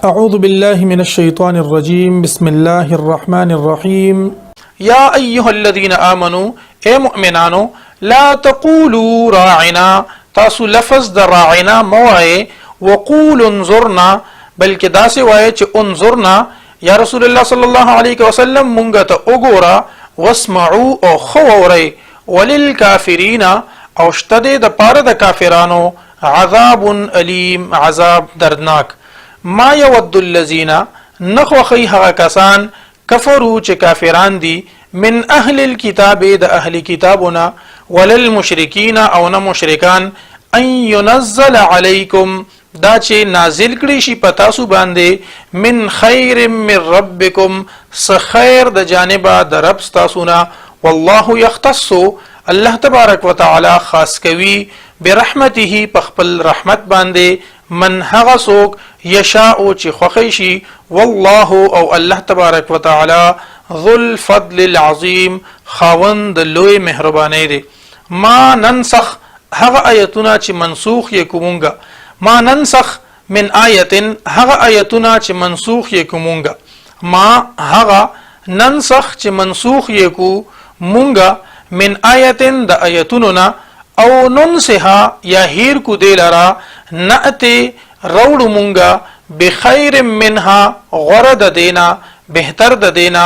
أعوذ بالله من الشيطان الرجيم بسم الله الرحمن الرحيم يا أيها الذين آمنوا اے مؤمنانو لا تقولوا راعنا تاسو لفظ د راعنا موعي وقول انظرنا بلکې داسې وایي چې انظرنا یا رسول الله صلی الله علیه وسلم مونږ ته وګوره واسمعوا او خوري وللکافرین او شته د پاره د کافرانو عذاب الیم عذاب دردناک ما یود الذین نخوخی هغه کسان کفروا چې کافران دي من اهل الكتاب د اهل کتابنا وللمشرکین او نه مشرکان ان ينزل علیکم دا چې نازل کړي شي پتا سو باندې من خیر من ربکم س خیر د جانبه د رب تاسو نه والله یختص الله تبارک وتعالى خاص کوي برحمته پخپل رحمت باندې من هغه څوک یشاء چې خوښي شي والله او الله تبارک وتعالى ذو الفضل العظیم خاوند لوی مهرباني دی ما ننسخ هغه آیتونه چې منسوخ یې کومونګه ما ننسخ من آیتن هغه آیتونه چې منسوخ یې کومونګه ما هغه ننسخ چې منسوخ یې کو مونګه من آیتن د آیتونو او ننسها یا هیر کو دلرا نأتی روڑ مونگا بخیر منها غرد دینا بهتر د دینا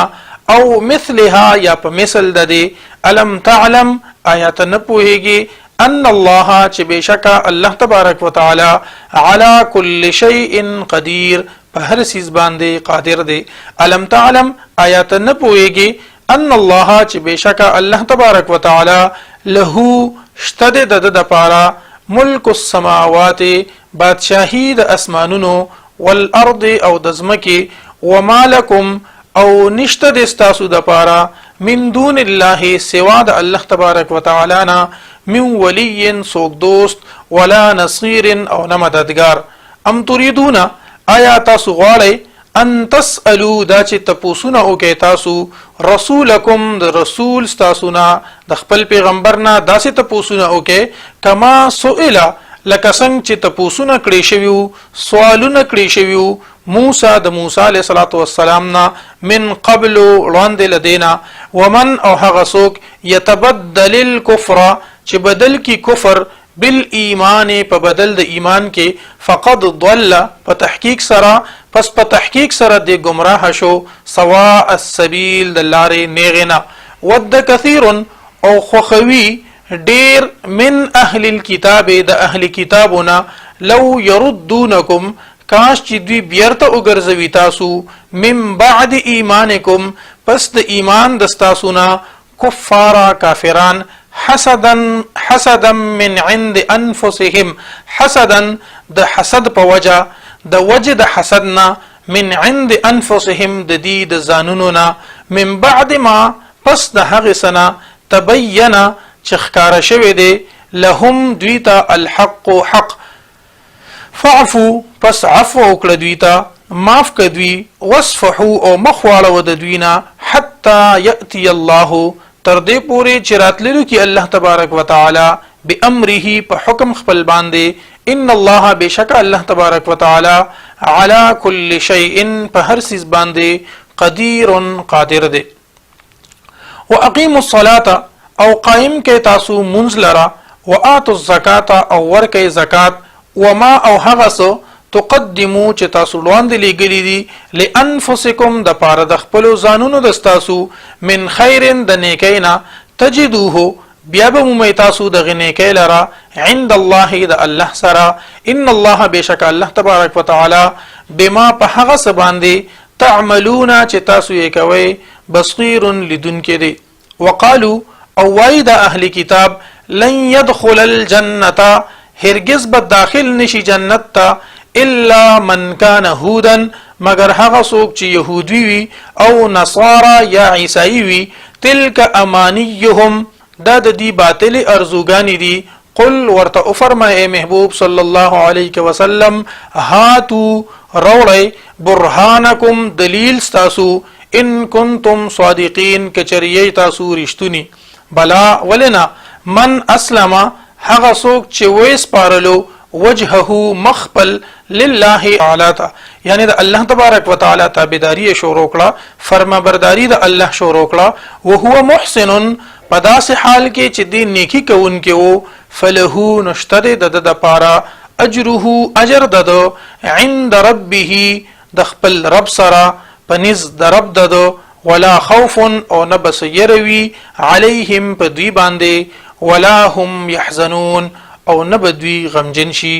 او مثلها یا په مثل د دی الم تعلم آیات نپوهیگی ان الله چې بشکا الله تبارک وتعالى على كل شيء قدير په هر سیز باندې قادر دی الم تعلم آیات نپوهیگی ان الله چې بشکا الله تبارک وتعالى له شتد د پارا ملک السماوات بادشاہی د اسمانونو والارض او د زمکی وما لكم او نشته د استاسو د پارا من دون الله سوا د الله تبارک وتعالى نا من ولی سوک دوست ولا نصير او نه مددگار ام تريدون آیا تاسو غواړئ ان تسالو دا چې تپوسونه وکي تاسو رسولکم د رسول تاسونا د خپل پیغمبرنا داسې تپوسونه وکي کما سئل لکه څنګه چې تپوسونه کړی شویو سوالونه کړی شویو موسی د موسی علیه الصلاۃ والسلام نا من قبل وړاندې لدینا ومن او هغه څوک يتبدل الكفر چې بدل کی کفر بالایمان په بدل د ایمان کې فقد ضل په تحقیق سره پس په تحقیق سره د گمراه شو سواء السبیل د لارې نیغنا ود کثیر او خوخوی ډیر من اهل الكتاب د اهل کتابنا لو يردونکم کاش چې دوی بیرته وګرځوي تاسو من بعد ایمانکم پس د ایمان د تاسونا کفارا کافران حسدا من عند انفسهم حسدا د حسد په وجه د وجه د حسدنا من عند انفسهم د دې د زانونونا من بعد ما پس د هغه سنا تبین چخکار شوی دی لهم دویتا الحق حق فعفو پس عفو وکړه دویتا معاف کدوی وصفحو او مخواړه د دوینا حتا یاتی الله تر دې پورې چې راتللو کې الله تبارک وتعالى بامره په حکم خپل باندې ان الله بشک الله تبارک وتعالى على كل شيء په هر سیز باندې قدیر قادر دی واقیموا الصلاه او قائم کې تاسو منځ لرا واتوا الزکات او ورکې زکات وما او هغه سو تقدمو چې تاسو وړاندې لګلې دي لانفسکم د پاره د خپل ځانونو د تاسو من خیرن د نیکینا تجدوه بیا به مو تاسو د غنیکې لرا عند الله د الله سره ان الله بشک الله تبارک وتعالى بما په هغه څه باندې تعملون چې تاسو یې کوي بصیر لدن کې دي وقالو او واید اهل کتاب لن يدخل الجنه هرگز به داخل نشي جنت ته الا من كان هودا مگر هغه څوک چې يهودي وي او نصارا یا عیسائی وي تلک امانیهم دا د دې باطل ارزوګانی دي قل ورته فرمای محبوب صلی الله علیه وسلم هاتو روړی برهانکم دلیل تاسو ان کنتم صادقین کچریه تاسو رښتونی بلا ولنا من اسلم هغه څوک چې وېس پارلو وجهه مخبل لله تعالی تا یعنی د الله تبارک وتعالى تابعداري شروع کړه فرما برداری د الله شروع کړه او هو محسن پداس حال کې چې دی نیکی کوونکی وو فله نشتد د پارا اجره اجر ددو عند ربه د خپل رب سره پنځ د رب ددو ولا خوف او نبس يروي عليهم په دوی باندې ولا هم يحزنون او نبدوی غمجن شي